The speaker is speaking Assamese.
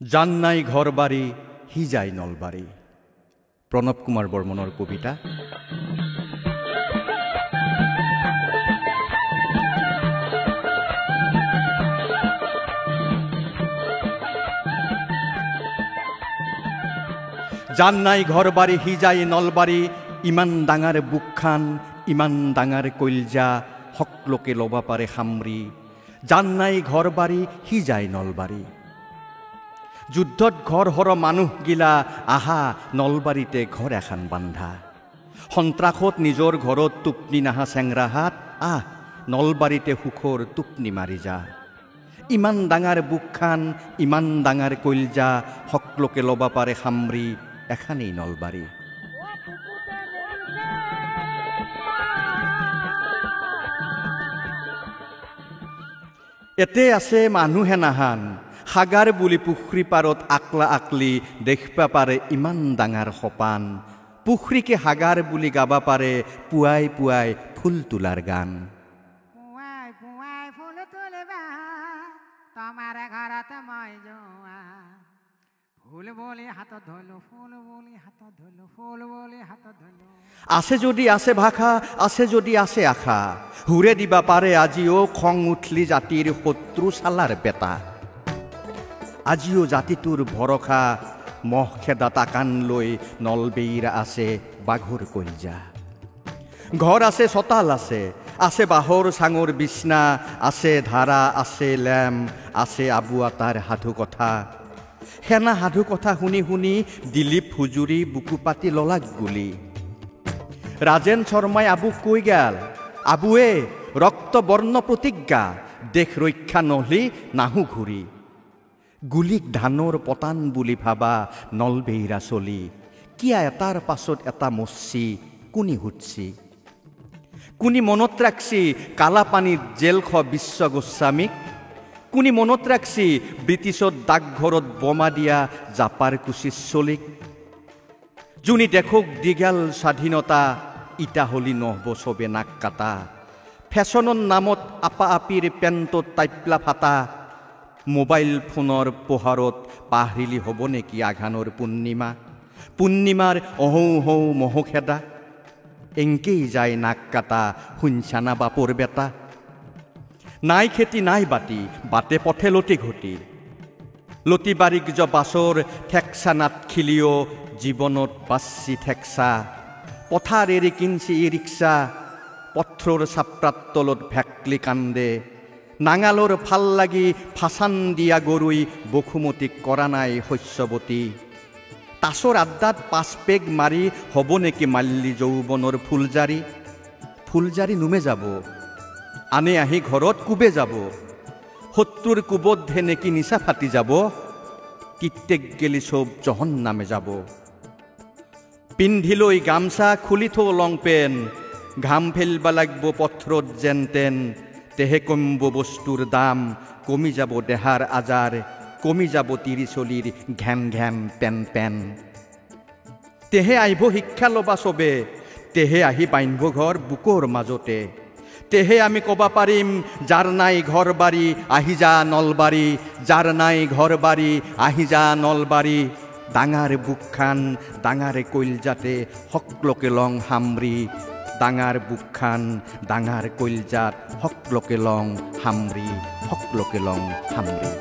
জান নাই ঘর বাড়ি হি যায় নলবাড়ি। প্রণব কুমার বর্মনের কবিতা। জান নাই ঘর বাড়ি হি যায় নলবাড়ি, ইমান ডাঙার বুকখান ইমান ডাঙার কইলজা, হকলোকে লবা পারে খামরি। জান নাই ঘর বাড়ি হি যায় নলবাড়ি। যুদ্ধত ঘর হর মানুহ গিলা আহা নলবাড়িতে ঘর এখান বান্ধা। সন্ত্ৰাসত নিজৰ ঘৰত টোপনি নাহা চেংৰাহাত আহ নলবাড়িতে সুখৰ টোপনি মাৰি যা। ইমান ডাঙাৰ বুকখান ইমান ডাঙাৰ কইলজা, হকলোকে লবা পাৰে খামৰি, এখানেই নলবাড়ি। এতে আছে মানুহে নাহান, সাগাৰ বুলি পুখুৰী পাৰত আকলা আকলি দেখবা পাৰে ইমান ডাঙাৰ সপান। পুখুৰীকে সাগাৰ বুলি গাবা পাৰে পুৱাই পুৱাই ফুল তোলাৰ গান। পুৱাই পুৱাই ফুল তুলিবা তোমাৰ ঘৰত মই যোৱা, ফুল বুলি হাতত ধলো ফুল বুলি হাতত ধলো ফুল বুলি হাতত ধলো। আছে যদি আছে ভাষা আছে যদি আছে আশা, হুৰে দিবা পাৰে আজিও খং উঠলি জাতিৰ শত্ৰু চালাৰ বেটা। আজিও জাতিটোৰ ভৰসা মহ খেদা তাকান লৈ নলবেইৰা আছে বাঘৰ কইলজা। ঘৰ আছে চতাল আছে, আছে বাঁহৰ চাঙৰ বিছনা, আছে ধাৰা আছে লেম, আছে আবু আতাৰ সাধু কথা। সেনা সাধু কথা শুনি শুনি দিলীপ হুজুৰি বুকু পাতি ললাক গুলি। ৰাজেন শৰ্মাই আবুক কৈ গেল, আবুৱে ৰক্ত বৰ্ণ প্ৰতিজ্ঞা, দেশ ৰক্ষা নহলি নাহো ঘূৰি। গুলিক ধানৰ পতান বুলি ভাবা নলবেইৰা চলি, কিয়া এটাৰ পাছত এটা মচ্ছি কোনি সুধছি। কোনি মনত ৰাখছি কালাপানীত জেল খ বিশ্ব গোস্বামীক, কোনি মনত ৰাখছি ব্ৰিটিছত ডাকঘৰত বোমা দিয়া জাপাৰ কুচিৰ চলিক। যোনি দেখোক দীঘল স্বাধীনতা, ইটা হলি নহব চবে নাক কাটা। ফেশ্বনৰ নামত আপা আপিৰ পেণ্টত টাইপলা ফাটা, মোবাইল ফোনৰ পোহাৰত পাহৰিলি হ'ব নেকি আঘানৰ পূৰ্ণিমা। পূৰ্ণিমাৰ অহৌ হৌ মহখেদা, এংকেই যায় নাক কাটা শুনছানা বাপৰ বেটা। নাই খেতি নাই বাতি বাটে পথে লতি ঘটি, লতি বাৰীক য বাছৰ ঠেকচা নাট খিলিও জীৱনত বাচি ঠেকচা। পথাৰ এৰি কিনছি ই ৰিক্সা, পথৰৰ চাপ্ৰাত তলত ভেকলি কান্দে। নাঙালৰ ফাল লাগি ফাচান দিয়া গৰুই বসুমতীক কৰা নাই শস্যৱতী। তাচৰ আড্ডাত 5 পেগ মাৰি হ'ব নেকি মাল্লি যৌৱনৰ ফুলজাৰি। ফুলজাৰি নুমে যাব, আনে আহি ঘৰত কোবে যাব। শত্ৰুৰ কোবত হে নেকি নিচা ফাটি যাব, কিত্যেক গেলি চব জহন নামে যাব। পিন্ধিলৈ গামচা খুলি থৌ লং পেন, ঘাম ফেলবা লাগব পথৰত যেন তেন। তেহে কমিব বস্তুৰ দাম, কমি যাব দেহাৰ আজাৰ, কমি যাব তিৰি চলিৰ ঘেন ঘেন পেন পেন। তেহে আহিব শিক্ষা ল'বা চবে, তেহে আহি বান্ধিব ঘৰ বুকৰ মাজতে। তেহে আমি ক'বা পাৰিম যাৰ নাই ঘৰ বাৰী আহি যা নলবাৰী, যাৰ নাই ঘৰ বাৰী আহি যা নলবাৰী। ডাঙাৰ বুকখান ডাঙাৰে কইলজাতে হকলোকে লং হামৰি, ডাঙাৰ বুকখান ডাঙাৰ কইলজাত হকলোকে লং হামৰি, হকলোকে লং হামৰি।